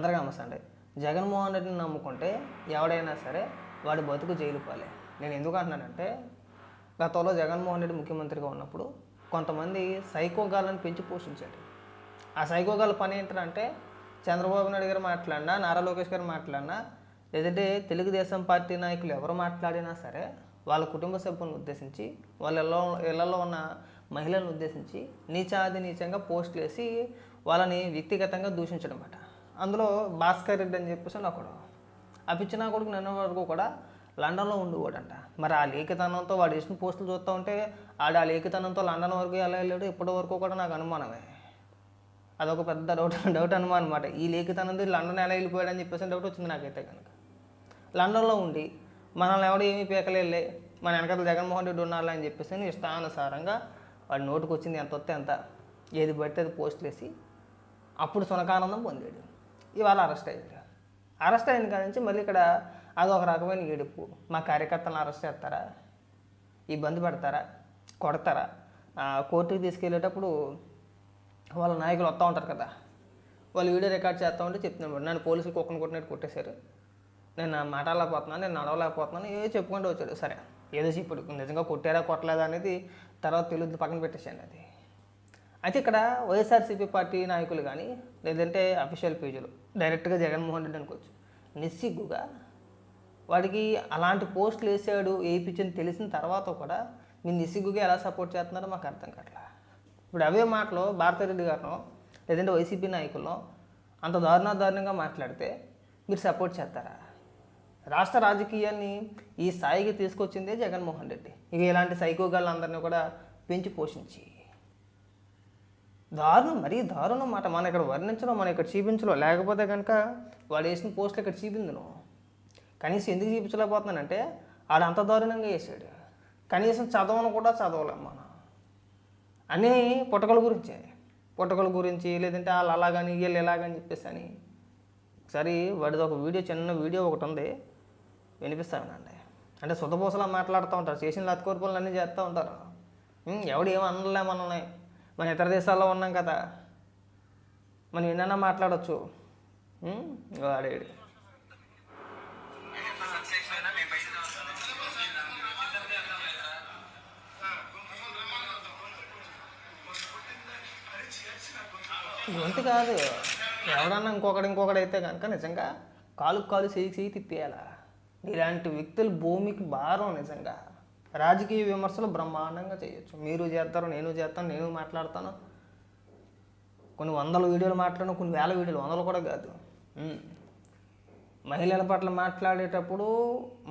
అందరికీ నమస్తే అండి. జగన్మోహన్ రెడ్డిని నమ్ముకుంటే ఎవడైనా సరే వాడి బతుకు జైలు పాలే. నేను ఎందుకు అంటున్నానంటే, గతంలో జగన్మోహన్ రెడ్డి ముఖ్యమంత్రిగా ఉన్నప్పుడు కొంతమంది సైకోగాళ్ళని పెంచి పోషించాడు. ఆ సైకోగాళ్ళ పని ఏంటంటే, చంద్రబాబు నాయుడు గారు మాట్లాడినా, నారా లోకేష్ గారు మాట్లాడినా, లేదంటే తెలుగుదేశం పార్టీ నాయకులు ఎవరు మాట్లాడినా సరే వాళ్ళ కుటుంబ సభ్యులను ఉద్దేశించి, వాళ్ళ ఇళ్లలో ఉన్న మహిళలను ఉద్దేశించి నీచాది నీచంగా పోస్టులు వేసి వాళ్ళని వ్యక్తిగతంగా దూషించడం అన్నమాట. అందులో భాస్కర్ రెడ్డి అని చెప్పేసి ఒకడు, ఆ పిచ్చిన కొడుకు నిన్న వరకు కూడా లండన్లో ఉండేవాడంట. మరి ఆ లేఖితనంతో వాడు వేసిన పోస్టులు చూస్తూ ఉంటే ఆ లేఖితనంతో లండన్ వరకు ఎలా వెళ్ళాడు ఇప్పటి వరకు కూడా నాకు అనుమానమే. అదొక పెద్ద డౌట్ అనుమానం అనమాట. ఈ లేఖితనంతో లండన్ ఎలా వెళ్ళిపోయాడు అని చెప్పేసి డౌట్ వచ్చింది నాకైతే కనుక. లండన్లో ఉండి మనల్ని ఎవడు ఏమీ పీకలేలే, మన వెనకాల జగన్మోహన్ రెడ్డి ఉన్నారా అని చెప్పేసి ఇష్టానుసారంగా వాడి నోటుకు వచ్చింది ఎంత వస్తే అంత ఏది పడితే అది పోస్టులు వేసి అప్పుడు సునకానందం పొందాడు. ఇవాళ అరెస్ట్ అయ్యాడు. అరెస్ట్ అయిన కాడి నుంచి మళ్ళీ ఇక్కడ అదొక రకమైన ఏడుపు. మా కార్యకర్తలను అరెస్ట్ చేస్తారా, ఇబ్బంది పెడతారా, కొడతారా, కోర్టుకి తీసుకెళ్ళేటప్పుడు వాళ్ళ నాయకులు వస్తూ ఉంటారు కదా, వాళ్ళు వీడియో రికార్డ్ చేస్తూ ఉంటే చెప్తున్నాడు, నన్ను పోలీసులు కుక్కను కొట్టినట్టు కొట్టేశారు, నేను మాట్లాడలేకపోతున్నాను, నేను నడవలేకపోతున్నాను, ఏదో చెప్పుకుంటూ వచ్చాడు. సరే ఏదో ఇప్పుడు నిజంగా కొట్టారా కొట్టలేదా అనేది తర్వాత తెలుగు పక్కన పెట్టేసాను అది. అయితే ఇక్కడ వైఎస్ఆర్సీపీ పార్టీ నాయకులు కానీ లేదంటే అఫీషియల్ పేజీలు డైరెక్ట్గా జగన్మోహన్ రెడ్డి అనుకోవచ్చు, నిస్సిగ్గుగా వాడికి అలాంటి పోస్టులు వేసాడు వేయించని తెలిసిన తర్వాత కూడా మీరు నిస్సిగ్గుగా ఎలా సపోర్ట్ చేస్తున్నారో మాకు అర్థం కావట్లా. ఇప్పుడు అవే మాటలు భారతిరెడ్డి గారినో లేదంటే వైసీపీ నాయకుల్లో అంత దారుణంగా మాట్లాడితే మీరు సపోర్ట్ చేస్తారా? రాష్ట్ర రాజకీయాన్ని ఈ స్థాయికి తీసుకొచ్చిందే జగన్మోహన్ రెడ్డి. ఇక ఇలాంటి సైకోగాళ్ళందరినీ కూడా పెంచి పోషించి దారుణం, మరీ దారుణం మాట. మనం ఇక్కడ వర్ణించడం, మనం ఇక్కడ చూపించడం, లేకపోతే కనుక వాడు వేసిన పోస్టులు ఇక్కడ చూపించను. కనీసం ఎందుకు చూపించలేకపోతున్నానంటే వాడు అంత దారుణంగా వేసాడు. కనీసం చదవను కూడా చదవలేం మనం. అన్నీ పుట్టకల గురించి లేదంటే వాళ్ళు అలాగని వీళ్ళు ఎలాగని చెప్పేసి అని. ఒకసారి వాడిది ఒక వీడియో, చిన్న వీడియో ఒకటి ఉంది, వినిపిస్తానండి. అంటే సుతపోసలా మాట్లాడుతూ ఉంటారు, చేసిన లత్కోర్పులు అన్నీ చేస్తూ ఉంటారు. ఎవడు ఏమో అనలే మనల్ని, మన ఇతర దేశాల్లో ఉన్నాం కదా, మనం ఏమైనా మాట్లాడచ్చు. వాడేడు ఇవంత కాదు, ఎవడన్నా ఇంకొకడైతే కనుక నిజంగా కాలు చేయి తిప్పేయాలా. ఇలాంటి వ్యక్తులు భూమికి భారం. నిజంగా రాజకీయ విమర్శలు బ్రహ్మాండంగా చేయొచ్చు. మీరు చేస్తారు, నేను చేస్తాను, నేను మాట్లాడతాను, కొన్ని వందల వీడియోలు మాట్లాడను, కొన్ని వేల వీడియోలు, వందలు కూడా కాదు. మహిళల పట్ల మాట్లాడేటప్పుడు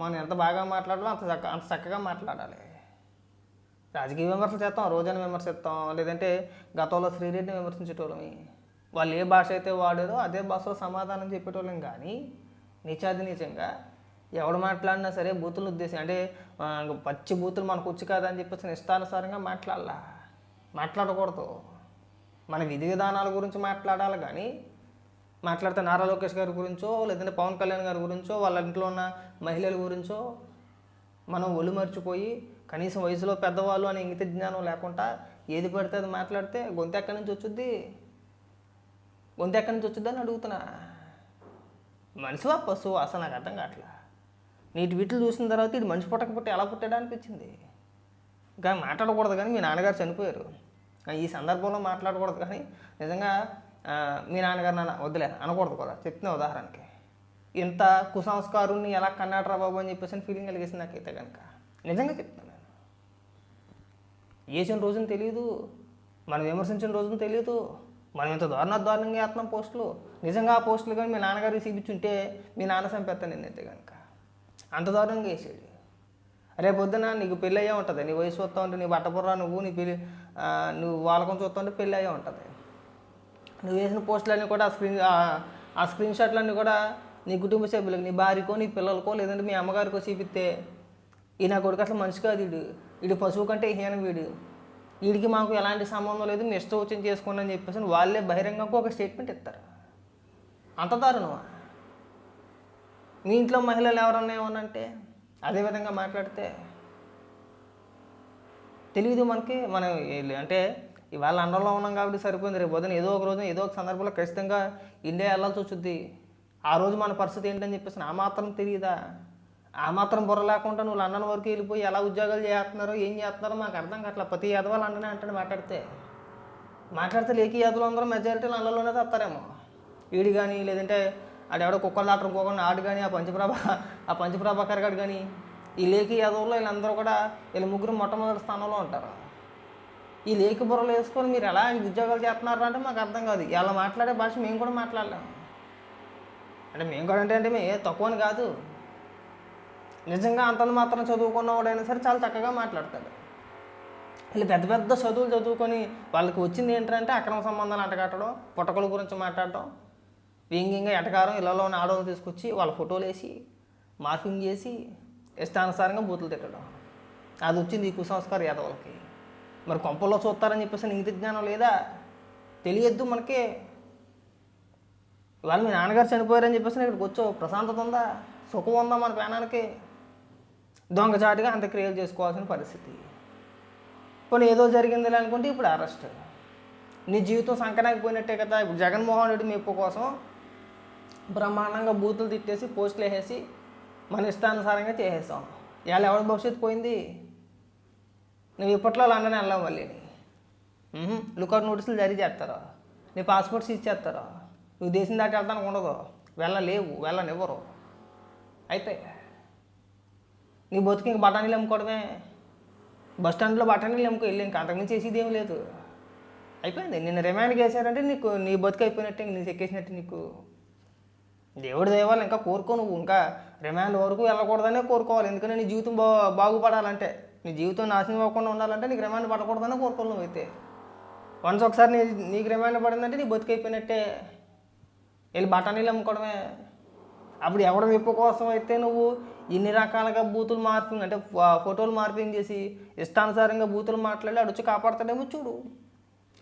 మనం ఎంత బాగా మాట్లాడాలో అంత చక్కగా మాట్లాడాలి. రాజకీయ విమర్శలు చేస్తాం, రోజాను విమర్శిస్తాం, లేదంటే గతంలో శ్రీరెడ్డిని విమర్శించేటోళ్ళమి. వాళ్ళు ఏ భాష అయితే వాడారో అదే భాషలో సమాధానం చెప్పేటోళ్ళం. కానీ నీచంగా ఎవడు మాట్లాడినా సరే బూతులను ఉద్దేశం అంటే పచ్చి బూతులు మనకు వచ్చి కాదని చెప్పేసి ఇష్టానుసారంగా మాట్లాడకూడదు. మన విధి విధానాల గురించి మాట్లాడాలి. కానీ మాట్లాడితే నారా లోకేష్ గారి గురించో లేదంటే పవన్ కళ్యాణ్ గారి గురించో వాళ్ళ ఇంట్లో ఉన్న మహిళల గురించో మనం ఒళ్ళు మర్చిపోయి కనీసం వయసులో పెద్దవాళ్ళు అనే ఇంగిత జ్ఞానం లేకుండా ఏది పడితే అది మాట్లాడితే గొంతు ఎక్కడి నుంచి వచ్చుద్ది అని అడుగుతున్నా. మనిషివా పశువు అసలు నాకు అర్థం కావట్లా. నీటి వీటిలు చూసిన తర్వాత ఇది మనిషి పుట్టకపోతే ఎలా పుట్టాడా అనిపించింది. ఇంకా మాట్లాడకూడదు, కానీ మీ నాన్నగారు చనిపోయారు, ఈ సందర్భంలో మాట్లాడకూడదు. కానీ నిజంగా మీ నాన్నగారు నాన్న వద్దులే అనకూడదు కూడా. చెప్తున్నా ఉదాహరణకి, ఇంత కుసంస్కారుని ఎలా కన్నాడరా బాబు అని చెప్పేసి ఫీలింగ్ కలిగేసింది నాకైతే కనుక. నిజంగా చెప్తున్నాను, నేను వేసిన రోజున తెలియదు, మనం విమర్శించిన రోజున తెలియదు, మనం ఇంత దారుణంగా వేస్తున్నాం పోస్టులు. నిజంగా ఆ పోస్టులు కానీ మీ నాన్నగారు చూపించుంటే మీ నాన్న చంపేస్తాను నేనైతే కనుక. అంత దారుణంగా వేసాడు. రేపు పొద్దున నీకు పెళ్ళి అయ్యే ఉంటుంది, నీ వయసు చూస్తూ ఉంటే, నీ బట్టపుర్రా నువ్వు నువ్వు వాళ్ళకొని చూస్తూ ఉంటే పెళ్ళి అయ్యే ఉంటుంది. నువ్వు వేసిన పోస్టులన్నీ కూడా ఆ స్క్రీన్ షాట్లన్నీ కూడా నీ కుటుంబ సభ్యులకు, నీ భార్యకో నీ పిల్లలకో లేదంటే మీ అమ్మగారికో చూపిస్తే, ఈ నా కొడుకు అసలు మనిషి కాదు, వీడు పశువు కంటే హీనం, వీడికి మాకు ఎలాంటి సంబంధం లేదు, మీ ఇష్టం వచ్చింది చేసుకోండి అని చెప్పేసి వాళ్ళే బహిరంగంగా ఒక స్టేట్మెంట్ ఇస్తారు. అంత దారుణమా? మీ ఇంట్లో మహిళలు ఎవరన్నా ఏమన్నంటే అదేవిధంగా మాట్లాడితే తెలియదు మనకి. మనం అంటే ఇవాళ లండన్లో ఉన్నాం కాబట్టి సరిపోయింది. రేపు పొద్దున ఏదో ఒక రోజు ఏదో ఒక సందర్భంలో ఖచ్చితంగా ఇండియా వెళ్ళాల్సి వచ్చింది. ఆ రోజు మన పరిస్థితి ఏంటని చెప్పేసి ఆ మాత్రం తెలియదా? ఆ మాత్రం బుర్ర లేకుండా నువ్వు లండన్ వరకు వెళ్ళిపోయి ఎలా ఉద్యోగాలు చేస్తున్నారో ఏం చేస్తున్నారో మాకు అర్థం కావట్లేదు. ప్రతి యాదవ లండనే అంటాడు మాట్లాడితే లేకి యాదవులు అందరూ మెజారిటీ లండన్లోనే తెస్తారేమో. ఈడు కానీ లేదంటే ఆడెవడో కుక్కలు డాక్టర్ ఇంకొకరిని ఆడు కానీ ఆ పంచప్రభాకర్ గారు కానీ ఈ లేకి యాదవుల్లో వీళ్ళందరూ కూడా వీళ్ళ ముగ్గురు మొట్టమొదటి స్థానంలో ఉంటారు. ఈ లేకి బుర్రలు వేసుకొని మీరు ఎలా ఉద్యోగాలు చేస్తున్నారు అంటే మాకు అర్థం కాదు. ఇలా మాట్లాడే భాష మేము కూడా మాట్లాడలేము. అంటే మేము కూడా అంటే మేము తక్కువని కాదు, నిజంగా అంతంత మాత్రం చదువుకున్నవాడైనా సరే చాలా చక్కగా మాట్లాడతాడు. వీళ్ళు పెద్ద పెద్ద చదువులు చదువుకొని వాళ్ళకి వచ్చింది ఏంటంటే అక్రమ సంబంధాలు అంటగట్టడం, పుట్టకల గురించి మాట్లాడటం, వ్యంగ్యంగా ఎటకారం ఇళ్లలో ఉన్న ఆడవాళ్ళు తీసుకొచ్చి వాళ్ళ ఫోటోలు వేసి మార్కింగ్ చేసి ఇష్టానుసారంగా బూతులు తిట్టడం. అది వచ్చింది ఈ కుసంస్కార యాదవులకి. మరి కొంపల్లో చూస్తారని చెప్పేసి నీతి జ్ఞానం లేదా? తెలియద్దు మనకి. ఇవాళ మీ నాన్నగారు చనిపోయారని చెప్పేసి ఇక్కడికి వచ్చో ప్రశాంతత ఉందా, సుఖం ఉందా మన ప్రాణానికి? దొంగచాటుగా అంత్యక్రియలు చేసుకోవాల్సిన పరిస్థితి. పోనీ ఏదో జరిగింది అనుకుంటే ఇప్పుడు అరెస్ట్. నీ జీవితం సంకనాకపోయినట్టే కదా. ఇప్పుడు జగన్మోహన్ రెడ్డి మెప్పు కోసం బ్రహ్మాండంగా బూతులు తిట్టేసి పోస్టులు వేసేసి మన ఇష్టానుసారంగా చేసేసాం. ఇవాళ ఎవరి భవిష్యత్తు పోయింది? నువ్వు ఇప్పట్లో లండన్ వెళ్ళావు, మళ్ళీ లుకౌట్ నోటీసులు జారీ చేస్తారా, నీ పాస్పోర్ట్ సీజ్ చేస్తారా, నువ్వు దేశం దాటి వెళ్తానికి ఉండదు, వెళ్ళనివ్వరు. అయితే నీ బతుకు ఇంక బఠానీలు అమ్ముకోవడమే. బస్ స్టాండ్లో బఠానీలు అమ్ముకో వెళ్ళి ఇంకా అంతకుమించి చేసేది ఏం లేదు. అయిపోయింది. నిన్న రిమాండ్కి వేసారంటే నీకు నీ బతుకు అయిపోయినట్టే, నీ ఎక్కేసినట్టు. నీకు దేవుడి దేవాలు ఇంకా కోరుకో. నువ్వు ఇంకా రిమాండ్ వరకు వెళ్ళకూడదనే కోరుకోవాలి. ఎందుకంటే నీ జీవితం బాగుపడాలంటే, నీ జీవితం నాశనం అవ్వకుండా ఉండాలంటే నీకు రిమాండ్ పడకూడదనే కోరుకోవాలి. నువ్వైతే వన్స్ ఒకసారి నీకు రిమాండ్ పడిందంటే నీ బతుకు అయిపోయినట్టే. వెళ్ళి బఠానీలు అమ్ముకోవడమే. అప్పుడు ఎవడ మెప్పు కోసం అయితే నువ్వు ఇన్ని రకాలుగా బూతులు మార్పింగ్ అంటే ఫోటోలు మార్పింగ్ చేసి ఇష్టానుసారంగా బూతులు మాట్లాడి అడుచు కాపాడతాడేమో చూడు.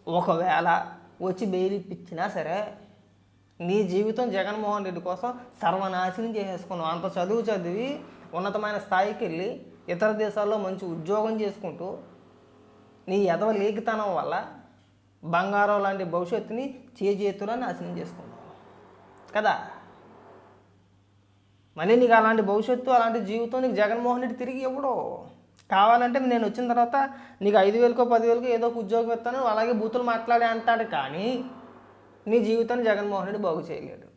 ఒకవేళ వచ్చి బెయిల్ ఇప్పించినా సరే నీ జీవితం జగన్మోహన్ రెడ్డి కోసం సర్వనాశనం చేసేసుకున్నావు. అంత చదివి ఉన్నతమైన స్థాయికి వెళ్ళి ఇతర దేశాల్లో మంచి ఉద్యోగం చేసుకుంటూ నీ ఎదవ లేఖితనం వల్ల బంగారం లాంటి భవిష్యత్తుని చేతులా నాశనం చేసుకున్నావు కదా. మళ్ళీ నీకు అలాంటి భవిష్యత్తు అలాంటి జీవితం నీకు జగన్మోహన్ రెడ్డి తిరిగి ఇవ్వడు. కావాలంటే నేను వచ్చిన తర్వాత నీకు 5,000కో 10,000కో ఏదో ఒక ఉద్యోగం ఇస్తాను అలాగే బూతులు మాట్లాడే అంటాడు, కానీ నీ జీవితాన్ని జగన్మోహన్ రెడ్డి బాగు చేయలేడు.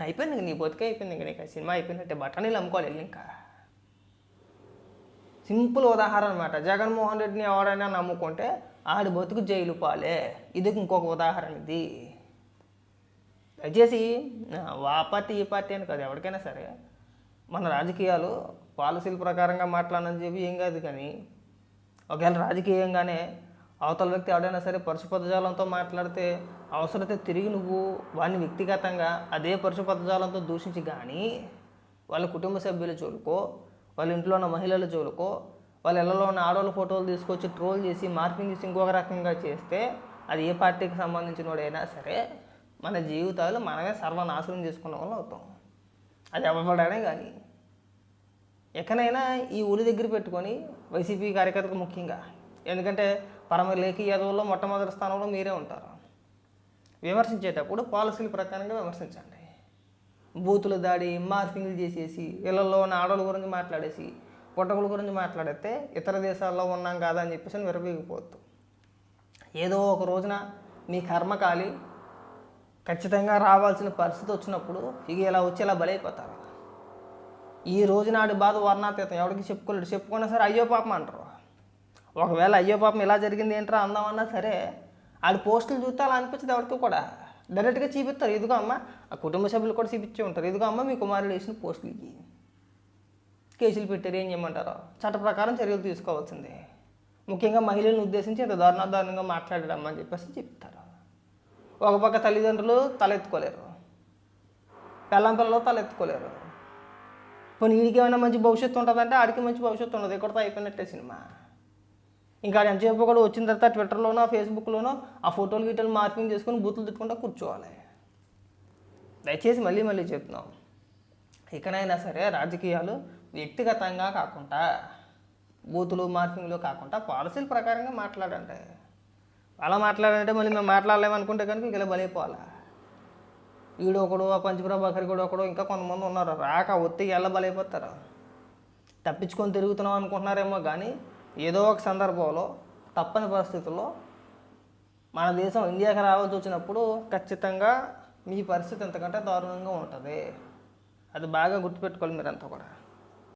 అయిపోయింది, నీ బతికే అయిపోయింది. ఇంకా నీకు సినిమా అయిపోయినట్టే. బఠానీలు అమ్ముకోవాలి వెళ్ళి. ఇంకా సింపుల్ ఉదాహరణ అనమాట. జగన్మోహన్ రెడ్డిని ఎవరైనా నమ్ముకుంటే ఆడి బతుకు జైలు పాలే. ఇది ఇంకొక ఉదాహరణ. ఇది దయచేసి ఆ పార్టీ ఈ పార్టీ అని కాదు, ఎవరికైనా సరే మన రాజకీయాలు పాలసీల ప్రకారంగా మాట్లాడనని చెప్పి ఏం కాదు. కానీ ఒకవేళ రాజకీయంగానే అవతల వ్యక్తి ఎవడైనా సరే పరుష పదజాలంతో మాట్లాడితే అవసరమైతే తిరిగి నువ్వు వాడిని వ్యక్తిగతంగా అదే పరుష పదజాలంతో దూషించి, కానీ వాళ్ళ కుటుంబ సభ్యుల జోలుకో, వాళ్ళ ఇంట్లో ఉన్న మహిళల జోలుకో, వాళ్ళ ఇళ్లలో ఉన్న ఆడవాళ్ళ ఫోటోలు తీసుకొచ్చి ట్రోల్ చేసి మార్పింగ్ చేసి ఇంకొక రకంగా చేస్తే అది ఏ పార్టీకి సంబంధించిన వాడైనా సరే మన జీవితాలు మనమే సర్వనాశనం చేసుకున్న వాళ్ళు అవుతాం. అది ఎవరిపడానే కానీ. ఎక్కడైనా ఈ ఊరి దగ్గర పెట్టుకొని వైసీపీ కార్యకర్తలకు ముఖ్యంగా, ఎందుకంటే లేఖి యాదవుల్లో మొట్టమొదటి స్థానంలో మీరే ఉంటారు. విమర్శించేటప్పుడు పాలసీల ప్రకారంగా విమర్శించండి. బూతుల దాడి మార్పింగ్లు చేసేసి ఇళ్లలో ఉన్న ఆడవాళ్ళ గురించి మాట్లాడేసి పుట్టకుల గురించి మాట్లాడితే ఇతర దేశాల్లో ఉన్నాం కాదా అని చెప్పేసి విరవీగిపోవద్దు. ఏదో ఒక రోజున మీ కర్మకాలి ఖచ్చితంగా రావాల్సిన పరిస్థితి వచ్చినప్పుడు ఇక ఇలా వచ్చి ఇలా బలైపోతారు. ఈ రోజు నాటి బాధ వర్ణాతీతం. ఎవరికి చెప్పుకోలేడు. చెప్పుకున్నా సరే అయ్యో పాపం అంటారు. ఒకవేళ అయ్యో పాపం ఇలా జరిగింది ఏంట్రా అందామన్నా సరే ఆడి పోస్టులు చూస్తే అలా అనిపించదు ఎవరికి కూడా. డైరెక్ట్గా చూపిస్తారు. ఇదిగో అమ్మ, ఆ కుటుంబ సభ్యులు కూడా చూపించే ఉంటారు. ఇదిగో అమ్మ మీ కుమారుడు వేసిన పోస్టులకి కేసులు పెట్టారు, ఏం చేయమంటారో చట్ట ప్రకారం చర్యలు తీసుకోవాల్సిందే. ముఖ్యంగా మహిళలను ఉద్దేశించి ఇంత దారుణంగా మాట్లాడాడమ్మా అని చెప్పేసి చెప్తారు. ఒక పక్క తల్లిదండ్రులు తలెత్తుకోలేరు, పిల్లలు తలెత్తుకోలేరు. పోనీ వీడికి ఏమైనా మంచి భవిష్యత్తు ఉంటుందంటే ఆడికి మంచి భవిష్యత్తు ఉండదు. ఎక్కడితో అయిపోయినట్టే సినిమా. ఇంకా ఆడు ఎంతసేపు కూడా వచ్చిన తర్వాత ట్విట్టర్లోనో ఫేస్బుక్లోనో ఆ ఫోటోలు గీటలు మార్పింగ్ చేసుకొని బూతులు తిట్టుకుంటూ కూర్చోవాలి. దయచేసి మళ్ళీ చెప్తున్నాం, ఇకనైనా సరే రాజకీయాలు వ్యక్తిగతంగా కాకుండా బూతులు మార్పింగ్లు కాకుండా పాలసీల ప్రకారంగా మాట్లాడండి. అలా మాట్లాడాలంటే మళ్ళీ మేము మాట్లాడలేమనుకుంటే కనుక ఇలా బలైపోవాలి. వీడు ఒకడు, ఆ పంచప్రభాకర్ కూడా ఒకడు, ఇంకా కొంతమంది ఉన్నారు. రాక ఒత్తికి ఎలా బలైపోతారు. తప్పించుకొని తిరుగుతున్నాం అనుకుంటున్నారేమో కానీ ఏదో ఒక సందర్భంలో తప్పని పరిస్థితుల్లో మన దేశం ఇండియాకి రావాల్సి వచ్చినప్పుడు ఖచ్చితంగా మీ పరిస్థితి ఎంతకంటే దారుణంగా ఉంటుంది. అది బాగా గుర్తుపెట్టుకోవాలి మీరంతా కూడా.